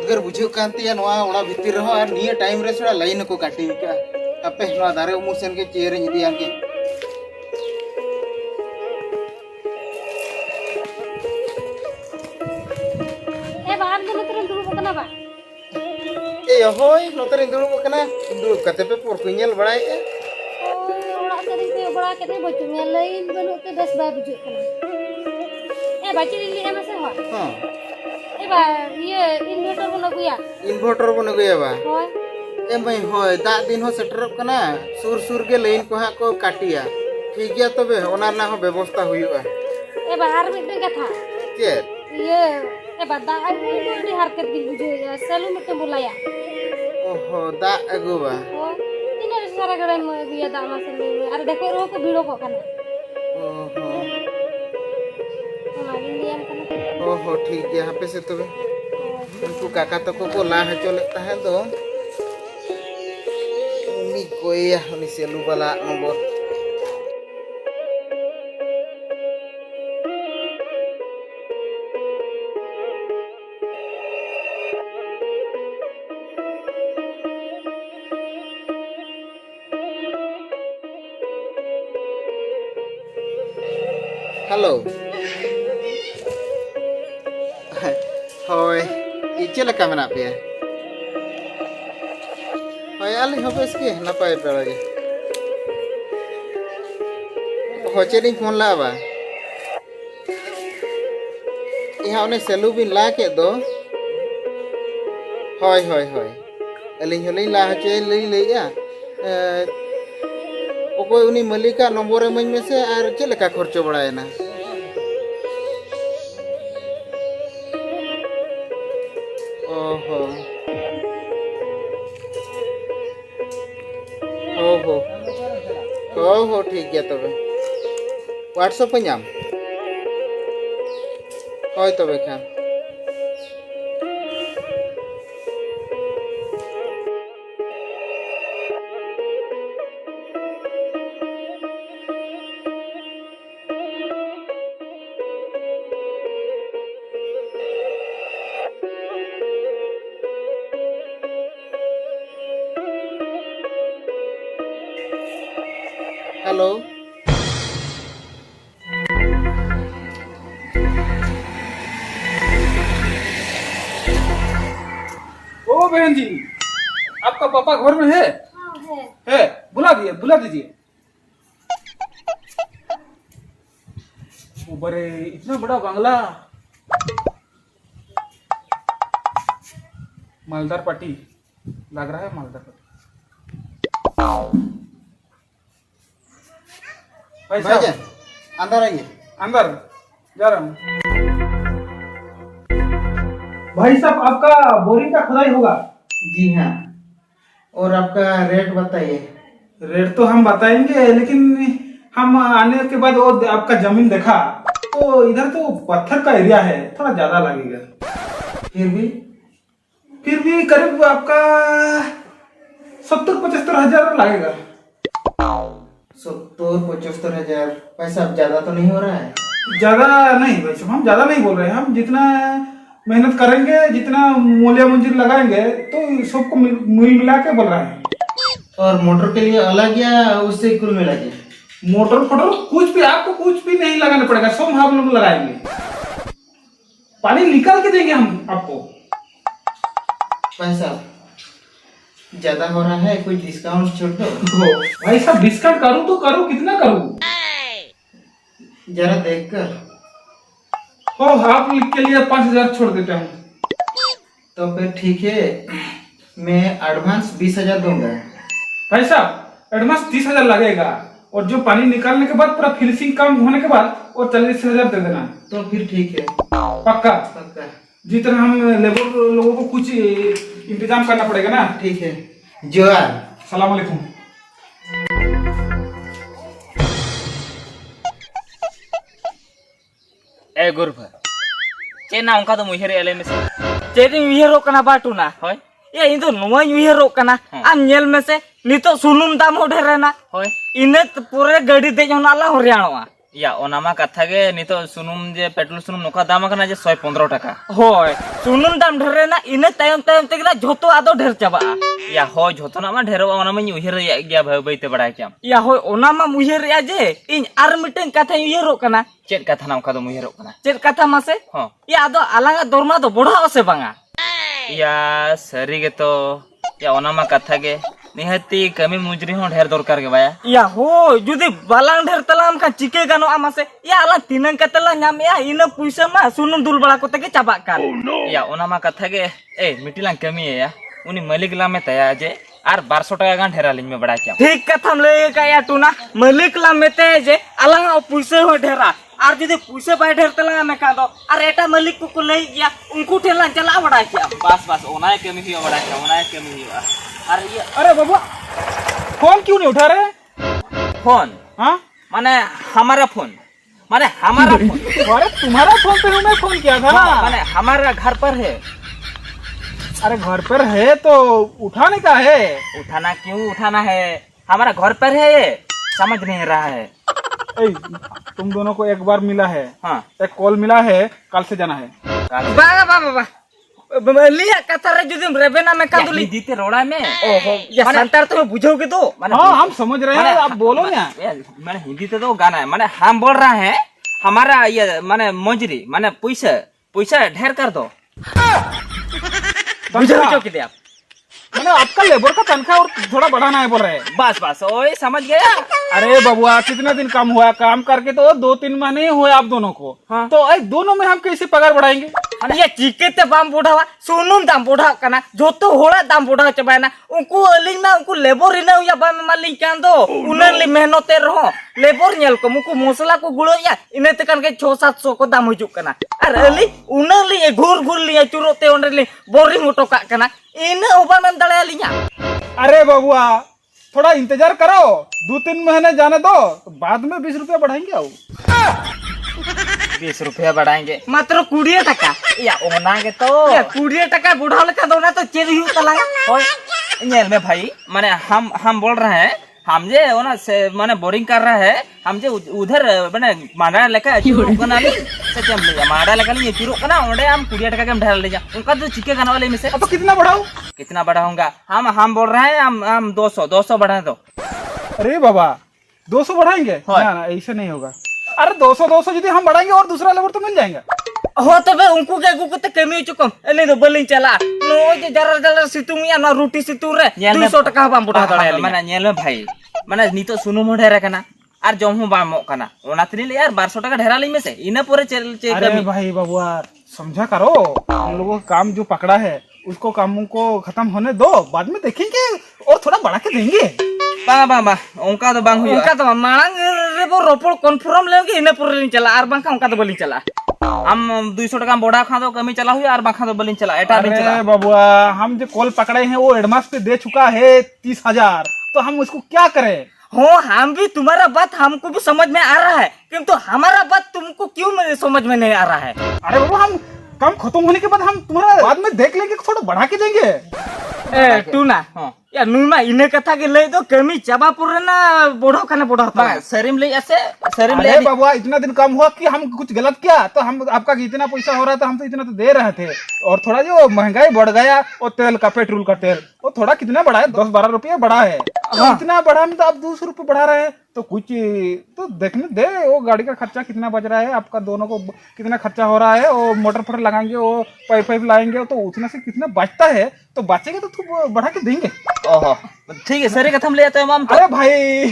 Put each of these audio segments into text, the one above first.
उद्गार बुझे कांतिया नवा भितर रहो और निया टाइम रे थोड़ा लाइन को काटी का अपे नवा दारे उमु सेन के चेयर इदियान के ए बाहर दे नतरे दुड़ुब कना बा ए होय नतरे दुड़ुब कना दुड़ुब कते पे पोर को नेल बड़ाय के ओड़ा से रे बड़ा के बचु ने लाइन बनु के बस बा बुझु कना ए बाची ली एम से हो हां ए बा ये इन्वर्टर बन गुया बा होय ए भाई होय दा दिन हो सेटर कना सुर सुर के लाइन को हा को काटिया ठीक गया तबे ओना ना हो व्यवस्था हुईआ ए बा आर मिटे कथा के ये ए बा दा डी हरकत गिल बुझु सेलू मिटे बुलाया ओहो दा अगु बा तीन सारा गड़े में गुया दा मा से अरे देखो रो को भीड़ो को कना ओहो ओहो ठीक है यहाँ पे से तो उनको काका तो को ला चले है तो उन्हीं कोई उन्हीं सेलू वाला नंबर हेलो होय इचे लका मेना पे होय आली हबेस के नपाय पेड़ा गे होचेनी फोन लावा यहाँ उन्हें सेलू बिन ला के दो होय होय होय अलिंग होली ला हचे लई लईया ओको उनी मलिका नंबर एमኝ में से आर चे लका खर्चो बड़ायना हो ठीक गया तबे व्हाट्सएप पे नाम होय तबे खान हेलो ओ बहन जी आपका पापा घर में है? हां है बुला दीजिए बड़े इतना बड़ा बंगला मालदार पार्टी लग रहा है मालदार पार्टी भाई साहब अंदर आइए अंदर जा रहा हूँ भाई साहब आपका बोरिंग का खुदाई होगा जी हाँ और आपका रेट बताइए रेट तो हम बताएंगे लेकिन हम आने के बाद वो आपका जमीन देखा तो इधर तो पत्थर का एरिया है थोड़ा ज्यादा लगेगा फिर भी करीब आपका 70-75 हजार लगेगा 70-75 हजार पैसा ज्यादा तो नहीं हो रहा है ज्यादा नहीं भाई साहब हम ज्यादा नहीं बोल रहे हैं हम जितना मेहनत करेंगे जितना मूल्य मंजूर लगाएंगे तो सबको मिल मिला के बोल रहे हैं और मोटर के लिए अलग या उससे कुल मिला के मोटर फोटर कुछ भी आपको कुछ भी नहीं लगाना पड़ेगा सब हम लोग लगाएंगे पानी निकाल के देंगे हम आपको पैसा ज्यादा हो रहा है कोई डिस्काउंट छोड़ दो भाई साहब डिस्काउंट करूं तो करूं कितना करूं जरा देखकर हो आप के लिए 5,000 छोड़ देता हूँ तो फिर ठीक है मैं एडवांस 20,000 दूंगा भाई साहब एडवांस 30,000 लगेगा और जो पानी निकालने के बाद पूरा फिनिशिंग काम होने के बाद और 40,000 दे देना तो फिर ठीक है पक्का पक्का जितना हम लेबर लोगों को कुछ इंतजाम करना पड़ेगा ना ठीक है जोहार सलाम अलैकुम ए गुरफा चेना उनका तो मुहिर एले में से चेनी मुहिरो कना बाटुना होय ये इन तो नोय मुहिरो कना आम नेल में से नितो सुनुम दाम हो ढेरेना होय इने पूरे गाड़ी दे जोना ला हरियाणा या ओनामा कथा गे नितो सुनुम जे पेट्रोल सुनुम नोका दाम कना जे 115 टाका होय सुनुम दाम ढेरे ना इने तायम तायम ते ना झोतो आदो ढेर चाबा या हो झोतो ना मा ढेर ओना मा उहिर या गया भाई बैते बड़ा क्या या हो ओना मा उहिर या जे इन आर मिटेन कथा उहिरो कना चेत कथा ना ओका दो उहिरो कना चेत कथा मासे हो या आदो आलांगा दरमा दो बड़ा से बांगा या सरी गे तो या ओना मा कथा गे निहती कमी मुजरी हो ढेर दरकार के बाया या हो जुदी बालांग ढेर तलाम का चिके गानो आमासे या आला तिनंग कतला नाम या इन पैसा मा सुनुम दुल बड़ा को तके चाबा कर या ओना मा कथा गे ए मिटिलांग कमी है या उनी मालिक ला में तया जे आर 1200 टाका गान ढेरा लिंग में बड़ा क्या ठीक कथम ले का या टूना मालिक ला में ते जे आलांग पैसा हो ढेरा आर जुदी पैसा बाय ढेर तला में का दो अरे एटा मालिक को ले गया उनको ठेला चला बड़ा क्या बस बस ओना कमी ही बड़ा क्या ओना कमी ही अरे बाबा फोन क्यों नहीं उठा रहे? फोन हाँ माने हमारा फोन अरे तुम्हारा फोन पे मैं फोन किया था ना। माने हमारा घर पर है। अरे घर पर है तो उठाने का है। उठाना क्यों उठाना है, हमारा घर पर है ये समझ नहीं रहा है। ए, तुम दोनों को एक बार मिला है। हाँ एक कॉल मिला है, कल से जाना है। बाबा बाबा लिया कतर जुदिम रेबेना में कांदुली दीते रोड़ा में ओहो ये संतार तो बुझोगे तो हाँ हम समझ रहे हैं, आप बोलो ना। मैंने हिंदी तो दो गाना है, मैंने हम बोल रहा है हमारा ये माने मजरी माने पैसा ढेर कर दो। बुझो कितने आप मैंने आपका लेबर का तनख्वाह और थोड़ा बढ़ाना है बोल रहे हैं। बस बस ओए समझ गया। अरे बबुआ कितने दिन काम हुआ, काम करके तो 2-3 महीने हुए आप दोनों को। हाँ। तो दोनों में हम कैसे पगार बढ़ाएंगे? ये चिके ते दाम बढ़ावा सुनुम दाम बढ़ा कना जो तो होड़ा दाम बढ़ा चबाना उनको अलिंग ना उनको लेबर इना या बा में मालिक कान दो उनली मेहनत रहो लेबर नेल को मुको मसला को गुड़ो या इने तकन के 600-700 को दाम हिजुक कना और अली उनली घूर लिया चुरोते उनली बोरिंग उठो का कना इन ओबा में दड़े लिया। अरे बबुआ थोड़ा इंतजार करो, 2-3 महीने जाने दो तो बाद में 20 रुपया बढ़ाएंगे। आओ 20 रुपया बढ़ाएंगे मात्र 20 टका या ओना के तो या 20 टका बुढ़ा लका दोना तो चेरी हु तलांगा ओए नेल में भाई माने हम बोल रहे हैं हम जे ओना से माने बोरिंग कर रहा है हम जे उधर माने माडा लेका चुरो कना ले सचम ले माडा लेका ले चुरो कना ओंडे हम 20 टका के हम ढेर ले जा उनका जो चिके गाना वाले में से तो कितना बढ़ाऊं? कितना बढ़ाऊंगा हम बोल रहे हैं हम 200 बढ़ा दो। अरे बाबा 200 बढ़ाएंगे? ना ऐसे नहीं होगा। अरे 200 यदि हम बढ़ाएंगे और दूसरा लेबर तो मिल जाएगा। हो तो बे उनको के को तो कमी चुकम एले तो बलिंग चला नो जे जरा सितुम या ना रोटी सितु रे 200 टका बाम बुढ़ा दड़े माने नेल में भाई माने नितो सुनु मो ढेरा कना आर जम हूं बामो कना ओना तनी ले यार 1200 टका ढेरा लई में से इने पूरे चल अरे भाई बाबूआ समझा करो, हम लोगों का काम जो पकड़ा है उसको कामों को खत्म होने दो, बाद में देखेंगे और थोड़ा बढ़ा के देंगे। बा उनका तो बांग हुई उनका तो मांग रे वो रोपड़ कन्फर्म लेंगे इने पूरे नहीं चला आर बांका उनका तो बलिंग चला हम 200 टका बोड़ा खा दो कमी चला हुई आर बांका तो बलिंग चला एटा नहीं चला। अरे बाबूआ हम जो कॉल पकड़े हैं वो एडवांस पे दे चुका है 30,000, तो हम उसको क्या करें? हो हम भी तुम्हारा बात हमको भी समझ में आ रहा है किंतु हमारा बात तुमको क्यों समझ में नहीं आ रहा है? अरे बाबू हम काम खत्म होने के बाद हम तुम्हारा बाद में देख लेंगे, थोड़ा बढ़ा के देंगे। ए तू ना या नुमा इने कथा के ले दो कमी चाबा पुरे ना बोढ़ो खाने बोढ़ो था सरीम ले ऐसे सरीम ले। अरे बाबू इतना दिन काम हुआ कि हम कुछ गलत किया तो हम आपका इतना पैसा हो रहा था हम तो इतना तो दे रहे थे, और थोड़ा जो महंगाई बढ़ गया और तेल का पेट्रोल का तेल वो थोड़ा कितना बढ़ा है 10-12 रुपया बढ़ा है। हाँ। इतना बढ़ा में तो आप 200 रुपये बढ़ा रहे हैं तो कुछ तो देखने दे वो गाड़ी का खर्चा कितना बच रहा है, आपका दोनों को कितना खर्चा हो रहा है, वो मोटर फोटर लगाएंगे वो पाइप लाएंगे तो उतना से कितना बचता है, तो बचेगा तो बढ़ा के देंगे। ओहो ठीक है सर हम ले आते हैं हम। अरे भाई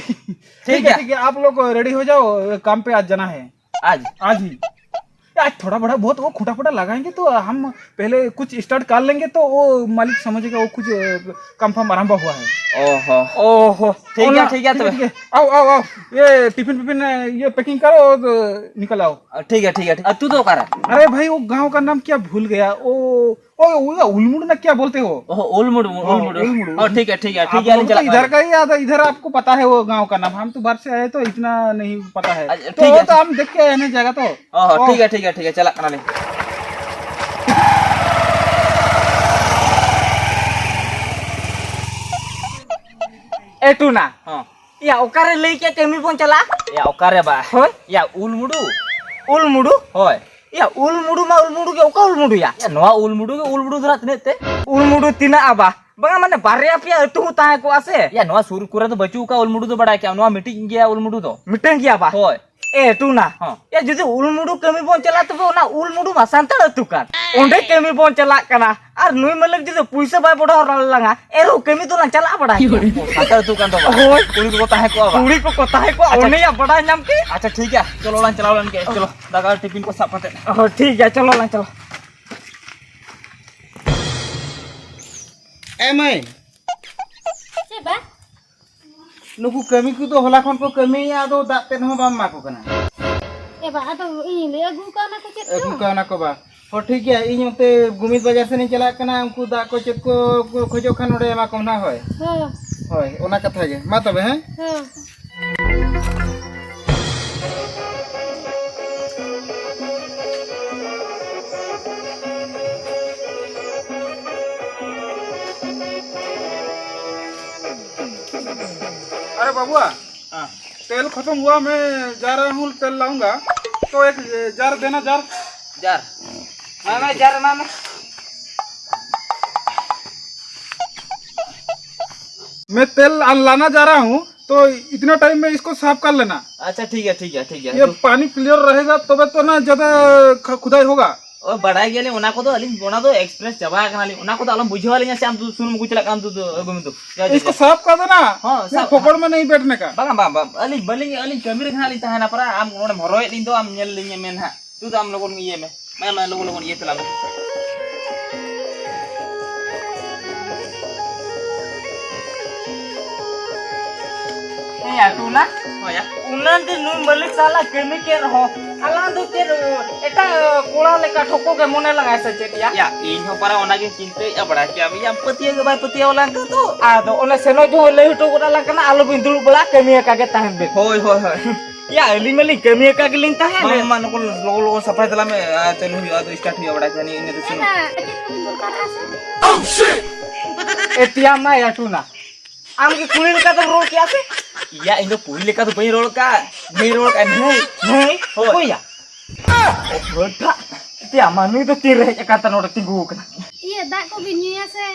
ठीक है आप लोग रेडी हो जाओ, काम पे आज जाना है। आज ही आज थोड़ा बड़ा बहुत वो खोटा फोटा लगाएंगे तो हम पहले कुछ स्टार्ट कर लेंगे तो वो मालिक समझेगा वो कुछ कंफर्म आरंभ हुआ है। ओहो ठीक है तो आओ ये टिफिन ये पैकिंग करो और निकल आओ। ठीक है तू तो कर। अरे भाई वो गांव का नाम क्या भूल गया, उलमुड़ ना क्या बोलते हो? उलमुड़ ठीक है इधर का ही याद है, इधर आपको पता है वो गांव का नाम, हम तो बाहर से आए तो इतना नहीं पता है। तो हम देख के आने जाएगा तो ठीक है चला कना ले। ए तू ना या ओकारे लई के कमी बोन चला या ओकारे बा होय या उलमुडू होय या उलमुडू के ओका उलमुडू या नवा उलमुडू धरा तने ते उलमुडू तिना आबा बंगा माने बारे पिया अतु ताए को आसे या नवा सुर कुरा तो बचू का उलमुडू तो बड़ा क्या नवा मीटिंग गया उलमुडू तो मीटिंग गया बा होय ए टूना या जुदी उलमुडू कमी बोन चला तबे ओना उलमुडू मा सांताल अतु कान ओंडे कमी बोन चला कना आर नुई मलक जुदी पुइसा बाय बडा लंगा एरो कमी तो ना चला बडा सांताल अतु कान तो होय कुड़ी को ताहे को आबा कुड़ी को ताहे को ओने या बडा नाम के अच्छा ठीक है चलो लान चलाओ लान के चलो दागा टिफिन को साफ करते हां ठीक है चलो लान चलो ए मैं से बा नुकु कमी को तो होला खन को कमी आदो दाते न बाम मा को कना ए बा तो इन ले अगु का ना को चेत अगु का ना को बा हो ठीक है इन ओते गुमित बाजार से नहीं चला कना उनको दा को चेत को खोजो खान ओडे मा को ना होय हां होय ओना कथा गे मा तबे हैं हां अरे बाबुआ तेल खत्म हुआ मैं जा रहा हूँ तेल लाऊंगा तो एक जार देना जार मैं जार ना मैं तेल लाना जा रहा हूँ तो इतना टाइम में इसको साफ कर लेना। अच्छा ठीक है ये पानी क्लियर रहेगा तबे तो ना ज्यादा खुदाई होगा और बढ़ाई गेले उना को तो अलिन बोना तो एक्सप्रेस चबा कनाली उना को तो अलम बुझवा लिया से हम तू सुन मुकुचला काम तू गुम तू इसको साफ कर देना। हां साफ फोकड़ में नहीं बैठने का बाबा अलिन बलिंग अलिन कमीर खाली ताहना परा हम नोडे भरोय दिन तो हम नेल लिया मेन हा तू तो हम लोगन ये में मैं लोगन ये तला या तू ना होया उनन दिन नु मलिक साला कमी के रहो अला दो तेर एटा कोड़ा लेका ठोको के मोने लगाय सचे या इन हो पारा ओना के चिंते या बड़ा के अब या पतिया के भाई पतिया वाला का तो आ दो ओने सेनो जो ले हटो कोड़ा लगना आलो बिंदुल बड़ा कमी का के ताहन बे होय या अली मली कमी का के लिन ताहन मन को लोग सफाई तला में चलो हुआ तो स्टार्ट हुआ बड़ा जानी इन तो सुनो ओह शिट एतिया मा या तू ना आम के कुली लेका तो रोल क्या से या इन तो कुली लेका तो बई रोल का नहीं हो या ओ बड़ा त्या मानु तो तीर है कता नोड तिगु कना ये दा को बिनिया से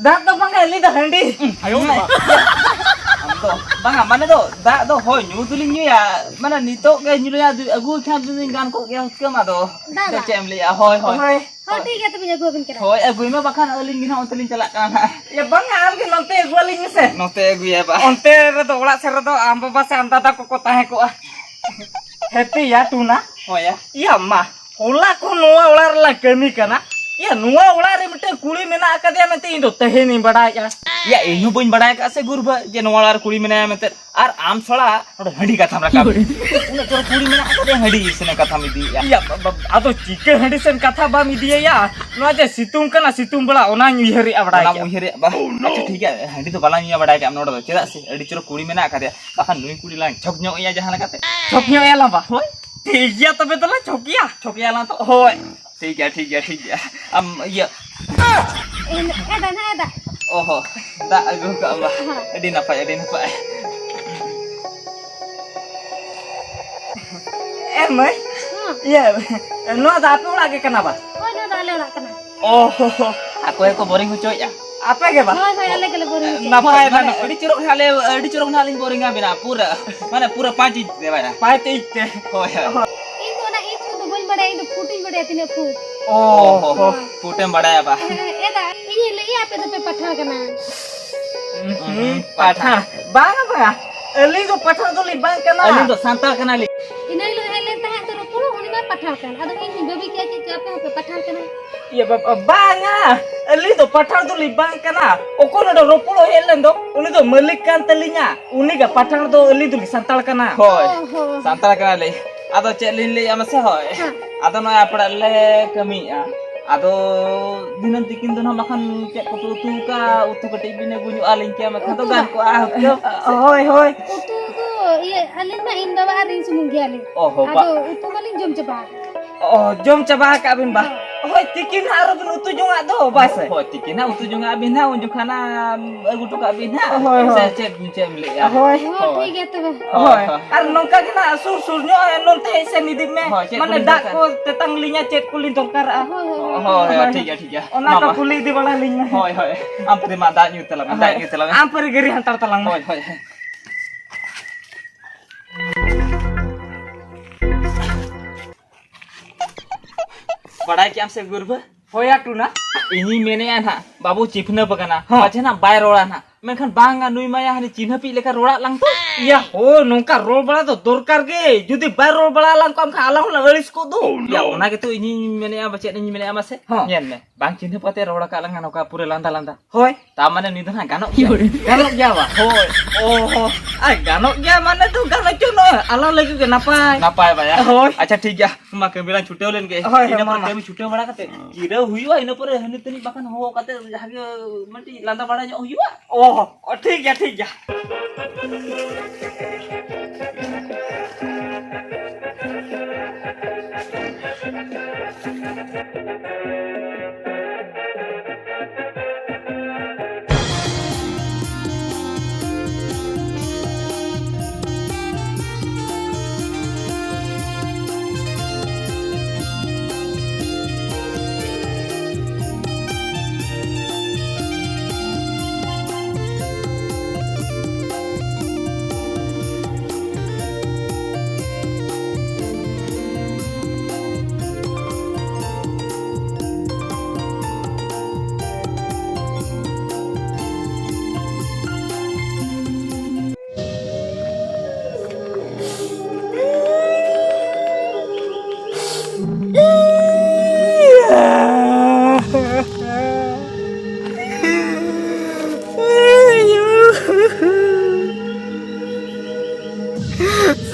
दा तो बंगा ली दा हंडी आयो हम तो बंगा माने तो दा तो हो न्यू तुली न्यू या माने नितो के न्यू या अगु था दिन गान को के उसके मा दो चेम लिया होय हां ठीक है तो बिना गो बिन करा होय अगु में बखान अलिन गिना उतलिन चला काना ये बंगा आम के नते अगु अलिन से नते अगु या बा ओंते रे तो ओड़ा से रे तो आम बाबा से अंदा को को ताहे को हेती या तू ना होया या मा होला को नोआ ओड़ा ला कमी कना या नोआ ओड़ा रे मिटे कुड़ी मेना आकदिया मेते इन दो तहे नहीं बड़ा या इनु बइन बड़ा का से गुरबा जे नोआ रे कुड़ी मेना मेते आर आम छड़ा हंडी का थामरा का उन तोर कुड़ी मेना आकदिया हंडी इसने कथा में दी या आदो चिके हंडी से कथा बा मी दिया या नोआ जे सितुम कना सितुम बड़ा ओना उहरी बड़ा ना उहरी बा अच्छा ठीक है हंडी तो बाला निया बड़ा के हम नोड चेदा से अडी चोर कुड़ी मेना आकदिया बाखा नुई कुड़ी लांग छकन्यो या जहां लगाते छकन्यो या ला बा होय ठीक है तबे तो ला छोकिया ला तो होय ठीक है हम ये एदा ओहो दा अगु का बा एडी ना पाए ए मैं ये नो दा पे उड़ा के कना बा ओय नो दा ले उड़ा कना ओहो आको एको बोरिंग हो चोया आपे के बा होय ले के बोरिंग ना पाए ना एडी चोरक नालिंग बोरिंग बिना पूरा माने पूरा 5 इंच देबा ना 5 इंच होय इन तो ना इन तो बोल बड़ा इन तो फुटिंग बड़ा तिने फुट ओहो फुटे बड़ा बा एदा ये ले या पे तो पे पठा कना पठा बा अली तो पठा तो ली बा कना अली तो सांता कना ली इनै लो हेले ता तो पुरो उनी में पठा कना अदो इन बेबी के चापे पे पठा कना ये बांगा अली तो पठान तो ली बांग कना ओको न रोपलो हेलन दो उनी तो मलिक कान तलिnya उनी का पठान तो अली तो संताल कना होय संताल कना ले आदो चेलिन ले आमसे होय आदो न आपड़ा ले कमी आदो दिनन तिकिन दोन मखन के को तू का उतु कटि बिने गुनु आलिन के मखन तो गान को होय उतु को ये आलिन ना इन दवा रिन सुमुंग आलिन आदो उतु मलिन जम चबा जम चाबा का बिन बा होय तिकिन आरो बिन उतु जोंगा दो बस होय तिकिन उतु जोंगा बिन हा उन जुखाना अगु टका बिन हा से चेम ले या होय ठीक है तबे होय आर नोंका गिना सुर सुर नो नोंते से निदिक में माने दा को तेतंग लिnya चेत कुलिन दरकार होय ठीक है ओना का कुली दि बड़ा लिñ में होय आम पे मा दा न्यू तला आम पर गरी हंतर तलांग होय बड़ा क्या से गुरब होया टूना इनी मेने ना बाबू चिफना बगना पाछे ना बाय रोड़ा ना मेखन बांगा नुई माया हनी चिन्ह पी लेका रोड़ा लंग या हो नोंका रोल बड़ा तो दरकार गे जुदी बाय रोल बड़ा लंग कम खाला होला अलिस को दो या ओना के तो इनी मेने आ बचे इनी मेने आ मासे येन में बांग चिन्ह पते रोड़ा का लंग नोका पूरे लांदा लांदा होय ता माने निधना गानो गया वा होय ओहो आ गानो गया माने तो गानो चनो आला लगे के नापाय बाया होय अच्छा ठीक गया मा के बेला छुटेव लेन के इना पर के छुटेव बड़ा कते गिरा हुईवा इना पर हनी तनी बाकन हो कते जागे मटी लांदा बड़ा जो हुईवा ओ ठीक है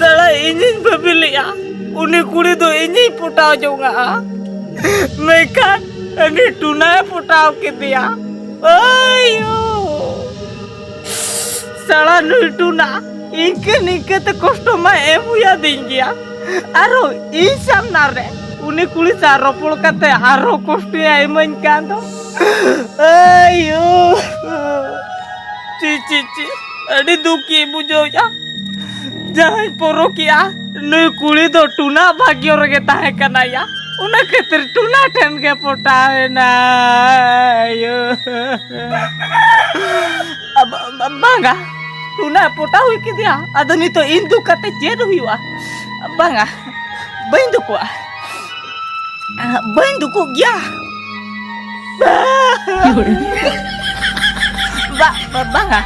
साला इंजिन पबिलिया उन्हें कुड़ी दो इंजिन पुटाव जोगा मैं kan ini tuna पुटाव के दिया अयो साला नुई टूना इनके तो कष्ट में एम हुआ दिन गया आरो इन सामना रे उन्हें कुड़ी सा रोपड़ करते आरो कष्ट एमन कान दो अयो ची अड़ी दुखी बुझो या जहां पोरो किया नुई कुड़ी दो टूना भाग्य रगे ताहे कना या उना खातिर टूना ठन के पोटावे ना यो अब बांगा टूना पोटा हुई के दिया अदनी तो इन दुखते चेद हुईवा बांगा बइन दुको गया बांगा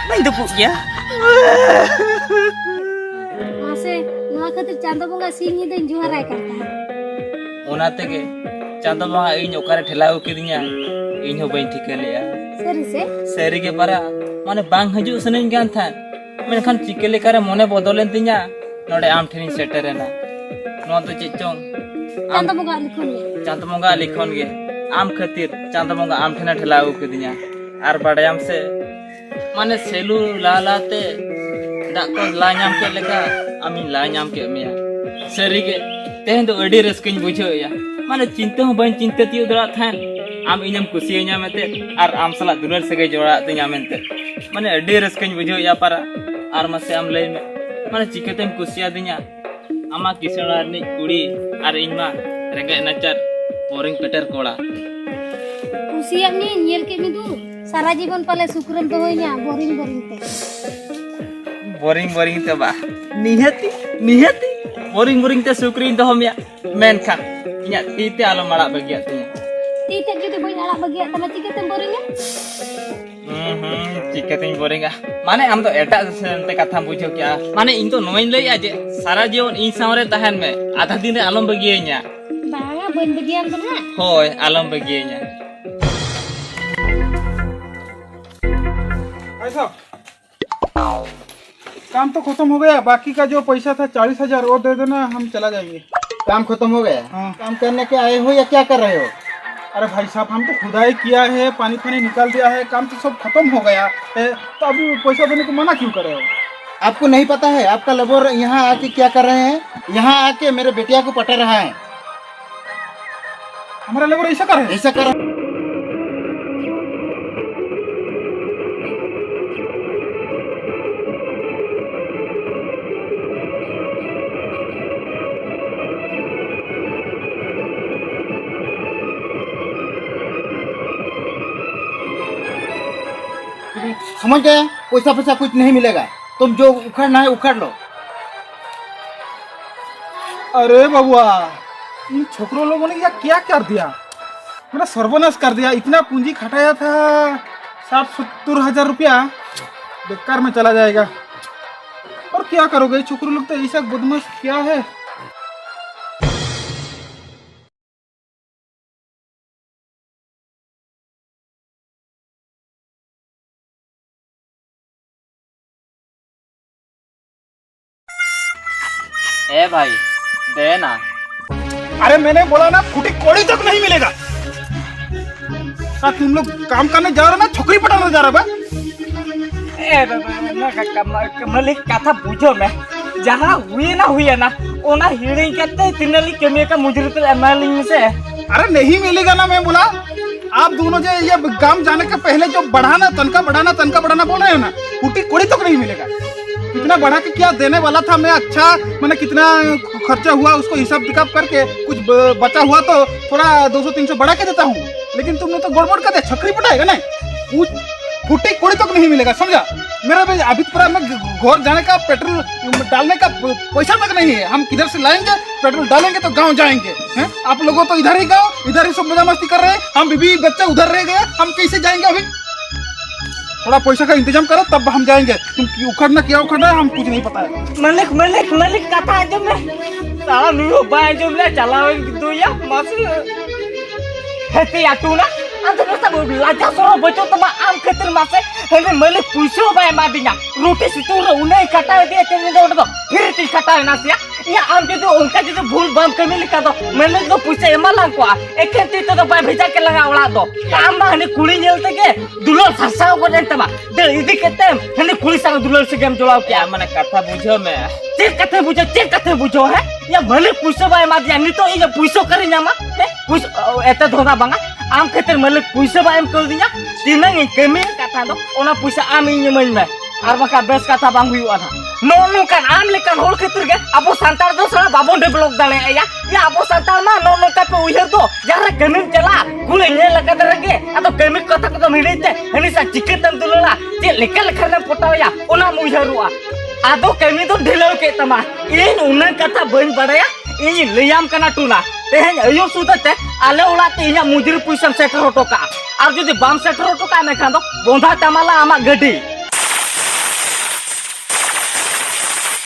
बइन दुको गया मासे नवा खातिर चांदो बंगा सिंह दिन जुहाराय करता है ओना तेगे चांदो बंगा इन ओकारे ठेलाव किदिया इन हो बइन ठिके लेया सरी के पारा माने बांग हजू सनेन गान था मेनखान चिके लेकारे मने बदलेन तिया नोडे आम ठेनी सेटरेना नो तो चिचों चांदो बंगा लिखोन गे आम खातिर चांदो बंगा आम ठेना ठेलाव किदिया आर बाडयाम से माने सेलू लालाते दाको ला नाम के लेका आमी ला नाम के मिया सरी के तेहन तो अडी रस्किन बुझो या माने चिंता हो बन चिंता तियो दरा थान आम इनम कुसी न्यामेते आर आम सला दुलर सगे जोड़ा ते न्यामेते माने अडी रस्किन बुझो या पारा आर मसे आम लई में माने चिकेतेम कुसिया दिnya आमा किसना नि कुड़ी आर इनमा रेंगे नचर बोरिंग पेटर कोड़ा कुसिया नि नियल के मिदु सारा जीवन पाले सुकरम तो होइना बोरिंग ते बा निहती बोरिंग ते सुकरीन तो हमया मेन खा इnya तीते आलो माड़ा बगिया तीते जुदी बई आड़ा बगिया तमा चिकेते बोरिंग चिकेते बोरिंग माने हम तो एटा से कथा बुझो क्या माने इन तो नोइन लई आजे सारा जीवन इन सावरे तहन में आधा दिन रे आलम बगिया बांगा बन बगिया तो ना होय आलम बगिया ऐसा काम तो खत्म हो गया बाकी का जो पैसा था 40,000 वो दे देना हम चला जाएंगे काम खत्म हो गया हाँ। काम करने के आए हो या क्या कर रहे हो अरे भाई साहब हम तो खुदाई किया है पानी निकाल दिया है काम तो सब खत्म हो गया है तो अभी पैसा देने को मना क्यों कर रहे हो आपको नहीं पता है आपका लेबर यहाँ आके क्या कर रहे हैं? यहाँ आके मेरे बेटिया को पटा रहा है। हमारा लेबर ऐसा कर है? ऐसा कर समझ गए? पैसा पैसा कुछ नहीं मिलेगा, तुम जो उखाड़ना है उखाड़ लो। अरे बबुआ, इन छोकरों लोगों ने क्या कर दिया, मेरा सर्वनाश कर दिया। इतना पूंजी खटाया था, 60-70 हजार रुपया बेकार में चला जाएगा। और क्या करोगे, छोकरों लोग तो ऐसा बदमाश क्या है। ए भाई दे ना। अरे मैंने बोला ना, फूटी कौड़ी तक नहीं मिलेगा। तुम लोग काम करने जा रहे ना, छोकरी पटाने जा रहे बा? मलिक कथा बुझो मैं जहाँ हुई ना ओना हिड़िंग करते तिनली कमी का मुजरित एमएलए से। अरे नहीं मिलेगा ना, मैं बोला आप दोनों जो ये काम जाने के पहले जो तनका बढ़ाना बोल रहे हो ना, फूटी कौड़ी तक नहीं मिलेगा। कितना बढ़ा के क्या देने वाला था मैं, अच्छा मैंने कितना खर्चा हुआ उसको हिसाब किताब करके कुछ बचा हुआ तो थोड़ा 200-300 बढ़ा के देता हूँ। लेकिन तुमने तो गड़बड़ कर दिया, छकरी पटाएगा ना, फूटी कोड़ी तक नहीं मिलेगा, समझा? मेरा भी अभी पूरा में घर जाने का पेट्रोल डालने का पैसा तक नहीं है। हम किधर से लाएंगे पेट्रोल डालेंगे तो गांव जाएंगे हैं? आप लोगों तो इधर ही गाँव इधर ही सब मजा मस्ती कर रहे हैं, हम बीबी बच्चे उधर रह गए, हम कैसे जाएंगे? अभी थोड़ा पैसा का इंतजाम करो तब हम जाएंगे। तुम उखड़ना क्या उखड़ना है हम कुछ नहीं पता है। मलिक कथा जो मैं साला नुयो बाय जो मैं चलावे तो या मास हेती आटू ना अंत में सब लाजा सरो बचो तो आम खेतर मासे हेने मलिक पुइसो बाय मा दिना रोटी सितुर उन्हें कटा दिया चने दो फिर ती कटा ना सिया या आम जो तो उनका जो भूल बम कमी लिखा दो मैंने तो पैसा एमालां को एक ती तो बाय भेजा के लगा ओला दो काम हने कुड़ी नेलते के दुलो फसाओ को देतमा दे इदी केते हने कुड़ी सा दुलो से गेम जोलाओ क्या माने कथा बुझो मैं चेक कथे बुझो है या मलिक पुइसो बाय मा दिया नी तो ये पुइसो करे न्यामा पुइस एते धोना बांगा आम खेतर मलिक पुइसो बाय एम कर दिया तिनंग कमी कथा दो ओना पुइसा आम इमन में आर बका बेस कथा बांग हुआ था no kan am lekan hol खेतर के अब संतार दो सारा बाबों डेवलप दाले या अब संतार मा नो का पे उहर दो जरा कमी चला कुले ने लगा दरगे अब कमी कथा को मिलते हनी सा चिकन दुलला जे लेकल खरना पोटाया ओना मुहरुआ आदो कमी तो ढिलो के तमा इन उन कथा बन बड़ाया इन लियाम कना टूना तेहन अयो सुदते आले ओला ते इना मुजरी पुइसम सेटर होटोका और जदि बाम सेटर होटोका ने खान दो बोंधा तमाला आमा गडी